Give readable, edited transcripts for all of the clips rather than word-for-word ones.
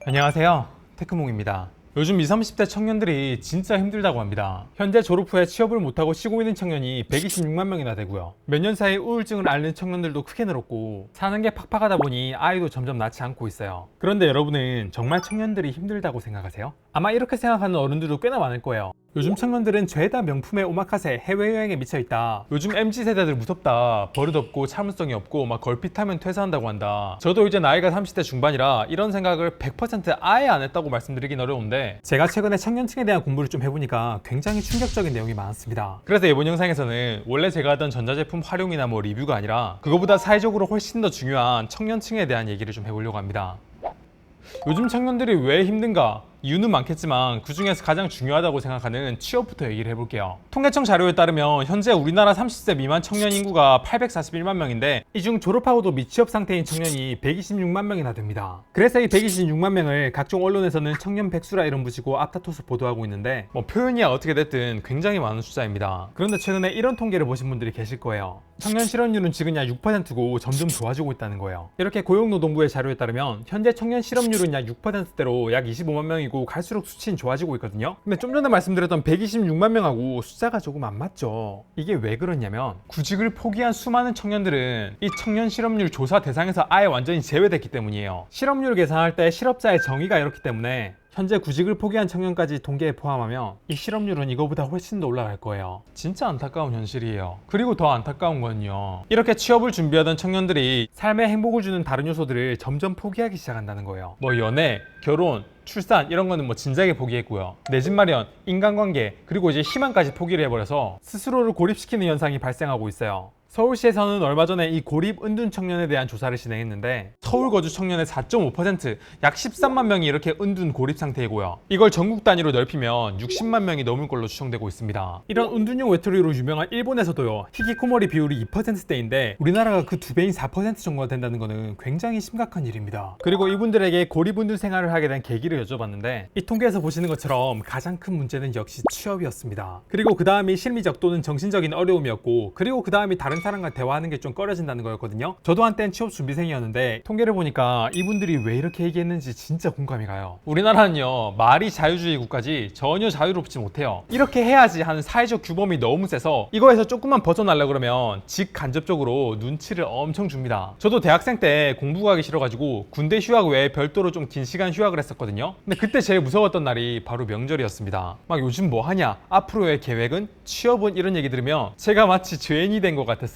안녕하세요, 테크몽입니다. 요즘 20, 30대 청년들이 진짜 힘들다고 합니다. 현재 졸업 후에 취업을 못하고 쉬고 있는 청년이 126만 명이나 되고요. 몇 년 사이 우울증을 앓는 청년들도 크게 늘었고, 사는 게 팍팍하다 보니 아이도 점점 낳지 않고 있어요. 그런데 여러분은 정말 청년들이 힘들다고 생각하세요? 아마 이렇게 생각하는 어른들도 꽤나 많을 거예요. 요즘 청년들은 죄다 명품의 오마카세 해외여행에 미쳐있다, 요즘 MZ세대들 무섭다, 버릇없고 참을성이 없고 막 걸핏하면 퇴사한다고 한다. 저도 이제 나이가 30대 중반이라 이런 생각을 100% 아예 안 했다고 말씀드리긴 어려운데, 제가 최근에 청년층에 대한 공부를 좀 해보니까 굉장히 충격적인 내용이 많았습니다. 그래서 이번 영상에서는 원래 제가 하던 전자제품 활용이나 뭐 리뷰가 아니라 그거보다 사회적으로 훨씬 더 중요한 청년층에 대한 얘기를 좀 해보려고 합니다. 요즘 청년들이 왜 힘든가? 이유는 많겠지만 그 중에서 가장 중요하다고 생각하는 취업부터 얘기를 해볼게요. 통계청 자료에 따르면 현재 우리나라 30세 미만 청년 인구가 841만 명인데, 이 중 졸업하고도 미취업 상태인 청년이 126만 명이나 됩니다. 그래서 이 126만 명을 각종 언론에서는 청년 백수라 이름 붙이고 앞다퉈서 보도하고 있는데, 뭐 표현이야 어떻게 됐든 굉장히 많은 숫자입니다. 그런데 최근에 이런 통계를 보신 분들이 계실 거예요. 청년 실업률은 지금 약 6%고 점점 좋아지고 있다는 거예요. 이렇게 고용노동부의 자료에 따르면 현재 청년 실업률은 약 6%대로 약 25만 명이고 갈수록 수치는 좋아지고 있거든요. 근데 좀 전에 말씀드렸던 126만 명하고 숫자가 조금 안 맞죠. 이게 왜 그러냐면, 구직을 포기한 수많은 청년들은 이 청년 실업률 조사 대상에서 아예 완전히 제외됐기 때문이에요. 실업률을 계산할 때 실업자의 정의가 이렇기 때문에 현재 구직을 포기한 청년까지 통계에 포함하면 이 실업률은 이거보다 훨씬 더 올라갈 거예요. 진짜 안타까운 현실이에요. 그리고 더 안타까운 건요, 이렇게 취업을 준비하던 청년들이 삶에 행복을 주는 다른 요소들을 점점 포기하기 시작한다는 거예요. 뭐 연애, 결혼, 출산 이런 거는 뭐 진작에 포기했고요. 내 집 마련, 인간관계, 그리고 이제 희망까지 포기를 해버려서 스스로를 고립시키는 현상이 발생하고 있어요. 서울시에서는 얼마 전에 이 고립 은둔 청년에 대한 조사를 진행했는데, 서울 거주 청년의 4.5%, 약 13만 명이 이렇게 은둔 고립 상태이고요. 이걸 전국 단위로 넓히면 60만 명이 넘을 걸로 추정되고 있습니다. 이런 은둔형 외톨이로 유명한 일본에서도요, 히키코모리 비율이 2%대인데 우리나라가 그 2배인 4% 정도가 된다는 거는 굉장히 심각한 일입니다. 그리고 이분들에게 고립 은둔 생활을 하게 된 계기를 여쭤봤는데, 이 통계에서 보시는 것처럼 가장 큰 문제는 역시 취업이었습니다. 그리고 그 다음이 심리적 또는 정신적인 어려움이었고, 그리고 그 다음이 다른 사람과 대화하는 게 좀 꺼려진다는 거였거든요. 저도 한땐 취업 준비생이었는데 통계를 보니까 이분들이 왜 이렇게 얘기했는지 진짜 공감이 가요. 우리나라는요, 말이 자유주의 국가지 전혀 자유롭지 못해요. 이렇게 해야지 하는 사회적 규범이 너무 세서 이거에서 조금만 벗어나려고 그러면 직간접적으로 눈치를 엄청 줍니다. 저도 대학생 때 공부 가기 싫어가지고 군대 휴학 외에 별도로 좀 긴 시간 휴학을 했었거든요. 근데 그때 제일 무서웠던 날이 바로 명절이었습니다. 막 요즘 뭐 하냐, 앞으로의 계획은, 취업은, 이런 얘기 들으면 제가 마치 죄인이 된 것 같았어요.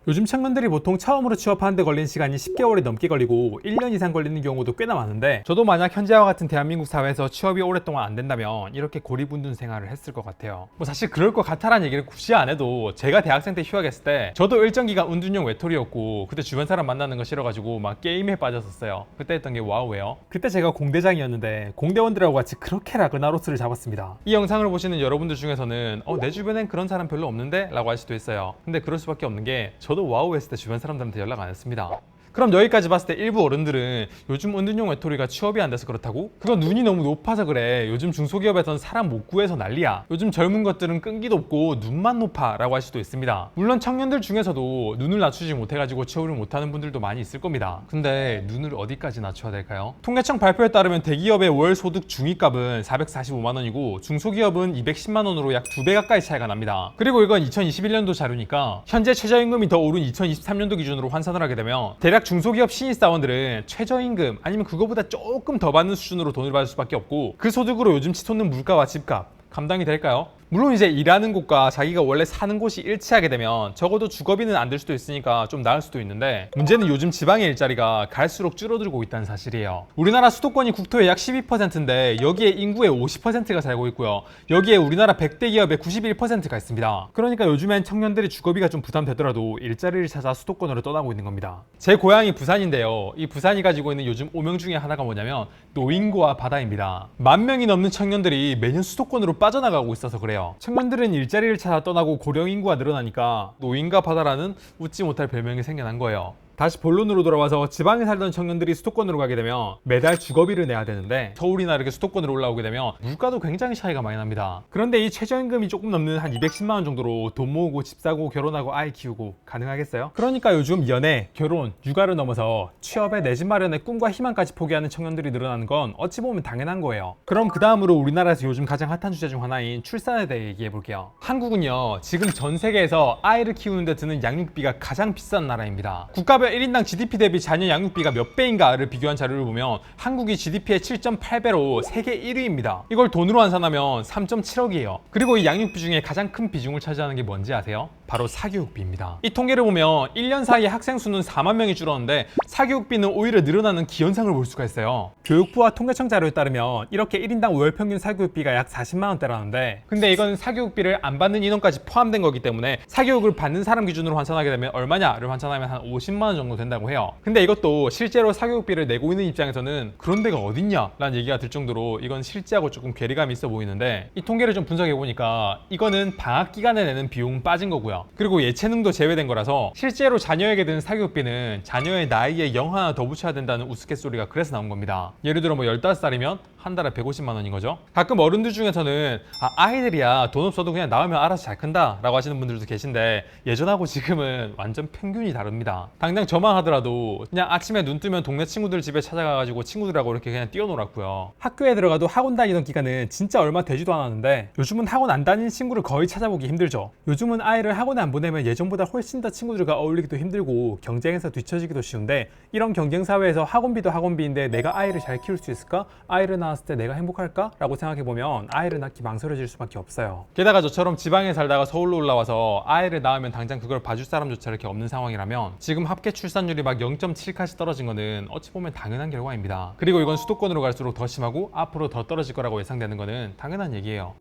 요즘 청년들이 보통 처음으로 취업하는데 걸리는 시간이 10개월이 넘게 걸리고 1년 이상 걸리는 경우도 꽤나 많은데, 저도 만약 현재와 같은 대한민국 사회에서 취업이 오랫동안 안 된다면 이렇게 고립운둔 생활을 했을 것 같아요. 뭐 사실 그럴 것 같아라는 얘기를 굳이 안 해도, 제가 대학생 때 휴학했을 때 저도 일정 기간 은둔형 외톨이였고, 그때 주변 사람 만나는 거 싫어가지고 막 게임에 빠졌었어요. 그때 했던 게 와우예요. 그때 제가 공대장이었는데 공대원들하고 같이 그렇게 라그나로스를 잡았습니다. 이 영상을 보시는 여러분들 중에서는 내 주변엔 그런 사람 별로 없는데? 라고 할 수도 있어요. 근데 그럴 수밖에 없는 게, 저도 와우 했을 때 주변 사람들한테 연락 안 했습니다. 그럼 여기까지 봤을 때 일부 어른들은 요즘 은둔형 외톨이가 취업이 안 돼서 그렇다고? 그건 눈이 너무 높아서 그래, 요즘 중소기업에선 사람 못 구해서 난리야, 요즘 젊은 것들은 끈기도 없고 눈만 높아 라고 할 수도 있습니다. 물론 청년들 중에서도 눈을 낮추지 못해가지고 취업을 못하는 분들도 많이 있을 겁니다. 근데 눈을 어디까지 낮춰야 될까요? 통계청 발표에 따르면 대기업의 월 소득 중위값은 445만 원이고 중소기업은 210만 원으로 약 2배 가까이 차이가 납니다. 그리고 이건 2021년도 자료니까 현재 최저임금이 더 오른 2023년도 기준으로 환산을 하게 되면 대략 중소기업 신입사원들은 최저임금 아니면 그거보다 조금 더 받는 수준으로 돈을 받을 수밖에 없고, 그 소득으로 요즘 치솟는 물가와 집값 감당이 될까요? 물론 이제 일하는 곳과 자기가 원래 사는 곳이 일치하게 되면 적어도 주거비는 안 들 수도 있으니까 좀 나을 수도 있는데, 문제는 요즘 지방의 일자리가 갈수록 줄어들고 있다는 사실이에요. 우리나라 수도권이 국토의 약 12%인데 여기에 인구의 50%가 살고 있고요. 여기에 우리나라 100대 기업의 91%가 있습니다. 그러니까 요즘엔 청년들이 주거비가 좀 부담되더라도 일자리를 찾아 수도권으로 떠나고 있는 겁니다. 제 고향이 부산인데요, 이 부산이 가지고 있는 요즘 오명 중에 하나가 뭐냐면 노인고와 바다입니다. 10,000명이 넘는 청년들이 매년 수도권으로 빠져나가고 있어서 그래요. 청년들은 일자리를 찾아 떠나고 고령 인구가 늘어나니까 노인과 바다라는 웃지 못할 별명이 생겨난 거예요. 다시 본론으로 돌아와서 지방에 살던 청년들이 수도권으로 가게 되면 매달 주거비를 내야 되는데 서울이나 이렇게 수도권으로 올라오게 되면 물가도 굉장히 차이가 많이 납니다. 그런데 이 최저임금이 조금 넘는 한 210만 원 정도로 돈 모으고 집 사고 결혼하고 아이 키우고 가능하겠어요? 그러니까 요즘 연애, 결혼, 육아를 넘어서 취업에 내 집 마련의 꿈과 희망까지 포기하는 청년들이 늘어나는 건 어찌 보면 당연한 거예요. 그럼 그 다음으로 우리나라에서 요즘 가장 핫한 주제 중 하나인 출산에 대해 얘기해 볼게요. 한국은요 지금 전 세계에서 아이를 키우는데 드는 양육비가 가장 비싼 나라입니다. 국가별 1인당 GDP 대비 자녀 양육비가 몇 배인가를 비교한 자료를 보면 한국이 GDP의 7.8배로 세계 1위입니다. 이걸 돈으로 환산하면 3.7억이에요. 그리고 이 양육비 중에 가장 큰 비중을 차지하는 게 뭔지 아세요? 바로 사교육비입니다. 이 통계를 보면 1년 사이에 학생 수는 4만 명이 줄었는데 사교육비는 오히려 늘어나는 기현상을 볼 수가 있어요. 교육부와 통계청 자료에 따르면 이렇게 1인당 월 평균 사교육비가 약 40만 원대라는데 근데 이건 사교육비를 안 받는 인원까지 포함된 거기 때문에 사교육을 받는 사람 기준으로 환산하게 되면 얼마냐를 환산하면 한 50만 원 정도 된다고 해요. 근데 이것도 실제로 사교육비를 내고 있는 입장에서는 그런 데가 어딨냐 라는 얘기가 들 정도로 이건 실제하고 조금 괴리감이 있어 보이는데 이 통계를 좀 분석해 보니까 이거는 방학 기간에 내는 비용 빠진 거고요. 그리고 예체능도 제외된 거라서 실제로 자녀에게 드는 사교육비는 자녀의 나이에 0 하나 더 붙여야 된다는 우스갯소리가 그래서 나온 겁니다. 예를 들어 뭐 15살이면 한 달에 150만 원인 거죠. 가끔 어른들 중에서는 아이들이야 돈 없어도 그냥 나오면 알아서 잘 큰다 라고 하시는 분들도 계신데 예전하고 지금은 완전 평균이 다릅니다. 당장 저만 하더라도 그냥 아침에 눈 뜨면 동네 친구들 집에 찾아가가지고 친구들하고 이렇게 그냥 뛰어놀았고요. 학교에 들어가도 학원 다니던 기간은 진짜 얼마 되지도 않았는데 요즘은 학원 안 다니는 친구를 거의 찾아보기 힘들죠. 요즘은 아이를 학원에 안 보내면 예전보다 훨씬 더 친구들과 어울리기도 힘들고 경쟁에서 뒤처지기도 쉬운데 이런 경쟁사회에서 학원비도 학원비인데 내가 아이를 잘 키울 수 있을까? 아이를 낳았을 때 내가 행복할까? 라고 생각해보면 아이를 낳기 망설여질 수밖에 없어요. 게다가 저처럼 지방에 살다가 서울로 올라와서 아이를 낳으면 당장 그걸 봐줄 사람조차 이렇게 없는 상황이라면 지금 합계 출산율이 막 0.7까지 떨어진 거는 어찌 보면 당연한 결과입니다. 그리고 이건 수도권으로 갈수록 더 심하고 앞으로 더 떨어질 거라고 예상되는 거는 당연한 얘기예요.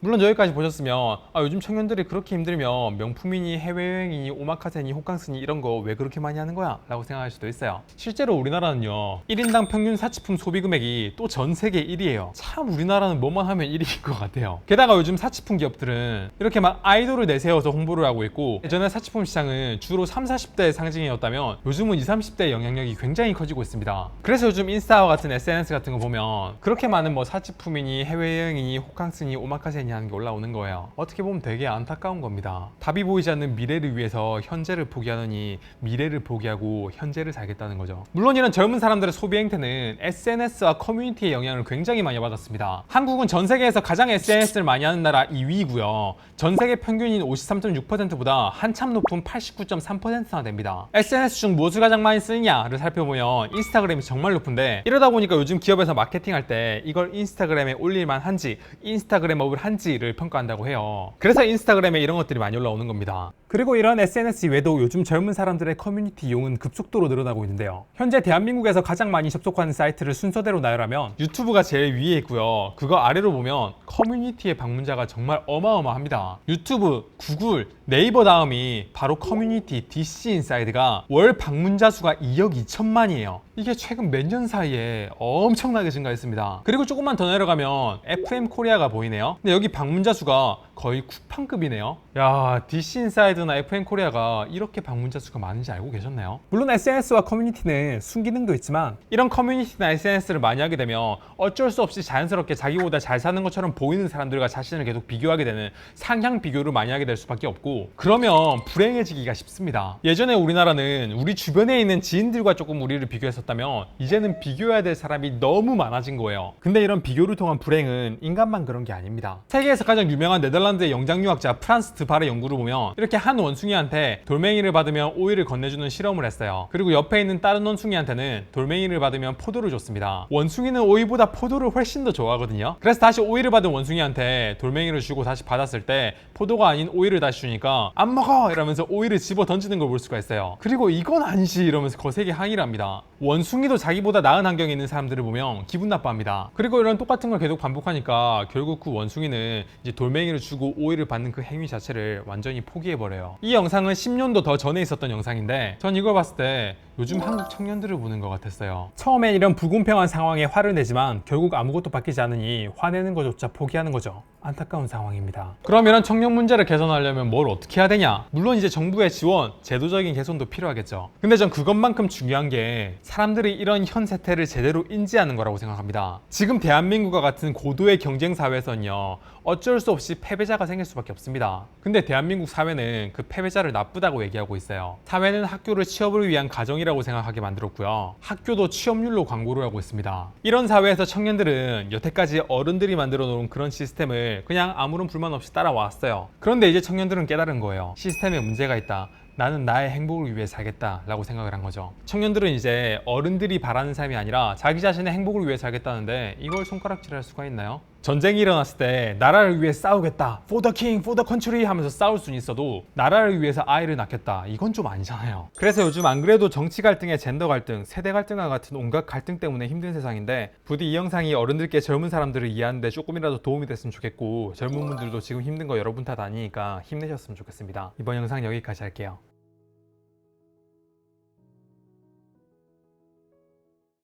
물론 여기까지 보셨으면 요즘 청년들이 그렇게 힘들면 명품이니 해외여행이니 오마카세니 호캉스니 이런 거 왜 그렇게 많이 하는 거야? 라고 생각할 수도 있어요. 실제로 우리나라는요 1인당 평균 사치품 소비 금액이 또 전 세계 1위예요. 참 우리나라는 뭐만 하면 1위인 것 같아요. 게다가 요즘 사치품 기업들은 이렇게 막 아이돌을 내세워서 홍보를 하고 있고 예전에 사치품 시장은 주로 30, 40대의 상징이었다면 요즘은 20, 30대의 영향력이 굉장히 커지고 있습니다. 그래서 요즘 인스타와 같은 SNS 같은 거 보면 그렇게 많은 뭐 사치품이니 해외여행이니 호캉스니 오마카세니 하는 게 올라오는 거예요. 어떻게 보면 되게 안타까운 겁니다. 답이 보이지 않는 미래를 위해서 현재를 포기하느니 미래를 포기하고 현재를 살겠다는 거죠. 물론 이런 젊은 사람들의 소비 행태는 SNS와 커뮤니티의 영향을 굉장히 많이 받았습니다. 한국은 전 세계에서 가장 SNS를 많이 하는 나라 2위고요. 전 세계 평균인 53.6%보다 한참 높은 89.3%나 됩니다. SNS 중 무엇을 가장 많이 쓰느냐를 살펴보면 인스타그램이 정말 높은데 이러다 보니까 요즘 기업에서 마케팅할 때 이걸 인스타그램에 올릴만 한지 인스타그램업을 한지를 평가한다고 해요. 그래서 인스타그램에 이런 것들이 많이 올라오는 겁니다. 그리고 이런 SNS 외에도 요즘 젊은 사람들의 커뮤니티 이용은 급속도로 늘어나고 있는데요. 현재 대한민국에서 가장 많이 접속하는 사이트를 순서대로 나열하면 유튜브가 제일 위에 있고요. 그거 아래로 보면 커뮤니티의 방문자가 정말 어마어마합니다. 유튜브, 구글, 네이버 다음이 바로 커뮤니티 DC 인사이드가 월 방문자 수가 2억 2천만이에요. 이게 최근 몇 년 사이에 엄청나게 증가했습니다. 그리고 조금만 더 내려가면 FM 코리아가 보이네요. 근데 여기 방문자 수가 거의 쿠팡급이네요. 야, DC 인사이드나 FM 코리아가 이렇게 방문자 수가 많은지 알고 계셨나요? 물론 SNS와 커뮤니티는 순기능도 있지만 이런 커뮤니티나 SNS를 많이 하게 되면 어쩔 수 없이 자연스럽게 자기보다 잘 사는 것처럼 보이는 사람들과 자신을 계속 비교하게 되는 상향 비교를 많이 하게 될 수밖에 없고 그러면 불행해지기가 쉽습니다. 예전에 우리나라는 우리 주변에 있는 지인들과 조금 우리를 비교했었다면 이제는 비교해야 될 사람이 너무 많아진 거예요. 근데 이런 비교를 통한 불행은 인간만 그런 게 아닙니다. 세계에서 가장 유명한 네덜란드의 영장유학자 프란스 드발의 연구를 보면 이렇게 한 원숭이한테 돌멩이를 받으면 오이를 건네주는 실험을 했어요. 그리고 옆에 있는 다른 원숭이한테는 돌멩이를 받으면 포도를 줬습니다. 원숭이는 오이보다 포도를 훨씬 더 좋아하거든요. 그래서 다시 오이를 받은 원숭이한테 돌멩이를 주고 다시 받았을 때 포도가 아닌 오이를 다시 주니까 안 먹어! 이러면서 오이를 집어 던지는 걸 볼 수가 있어요. 그리고 이건 아니지 이러면서 거세게 항의를 합니다. 원숭이도 자기보다 나은 환경에 있는 사람들을 보면 기분 나빠합니다. 그리고 이런 똑같은 걸 계속 반복하니까 결국 그 원숭이는 이제 돌멩이를 주고 오이를 받는 그 행위 자체를 완전히 포기해버려요. 이 영상은 10년도 더 전에 있었던 영상인데 전 이걸 봤을 때 요즘 한국 청년들을 보는 것 같았어요. 처음엔 이런 불공평한 상황에 화를 내지만 결국 아무것도 바뀌지 않으니 화내는 것조차 포기하는 거죠. 안타까운 상황입니다. 그럼 이런 청년 문제를 개선하려면 뭘 어떻게 해야 되냐? 물론 이제 정부의 지원, 제도적인 개선도 필요하겠죠. 근데 전 그것만큼 중요한 게 사람들이 이런 현 세태를 제대로 인지하는 거라고 생각합니다. 지금 대한민국과 같은 고도의 경쟁 사회에서는요, 어쩔 수 없이 패배자가 생길 수밖에 없습니다. 근데 대한민국 사회는 그 패배자를 나쁘다고 얘기하고 있어요. 사회는 학교를 취업을 위한 가정이라고 생각하게 만들었고요. 학교도 취업률로 광고를 하고 있습니다. 이런 사회에서 청년들은 여태까지 어른들이 만들어 놓은 그런 시스템을 그냥 아무런 불만 없이 따라왔어요. 그런데 이제 청년들은 깨달은 거예요. 시스템에 문제가 있다. 나는 나의 행복을 위해 살겠다 라고 생각을 한 거죠. 청년들은 이제 어른들이 바라는 삶이 아니라 자기 자신의 행복을 위해 살겠다는데 이걸 손가락질할 수가 있나요? 전쟁이 일어났을 때 나라를 위해 싸우겠다, for the king, for the country 하면서 싸울 수는 있어도 나라를 위해서 아이를 낳겠다, 이건 좀 아니잖아요. 그래서 요즘 안 그래도 정치 갈등에 젠더 갈등, 세대 갈등과 같은 온갖 갈등 때문에 힘든 세상인데, 부디 이 영상이 어른들께 젊은 사람들을 이해하는 데 조금이라도 도움이 됐으면 좋겠고, 젊은 분들도 지금 힘든 거 여러분 탓 아니니까 힘내셨으면 좋겠습니다. 이번 영상 여기까지 할게요.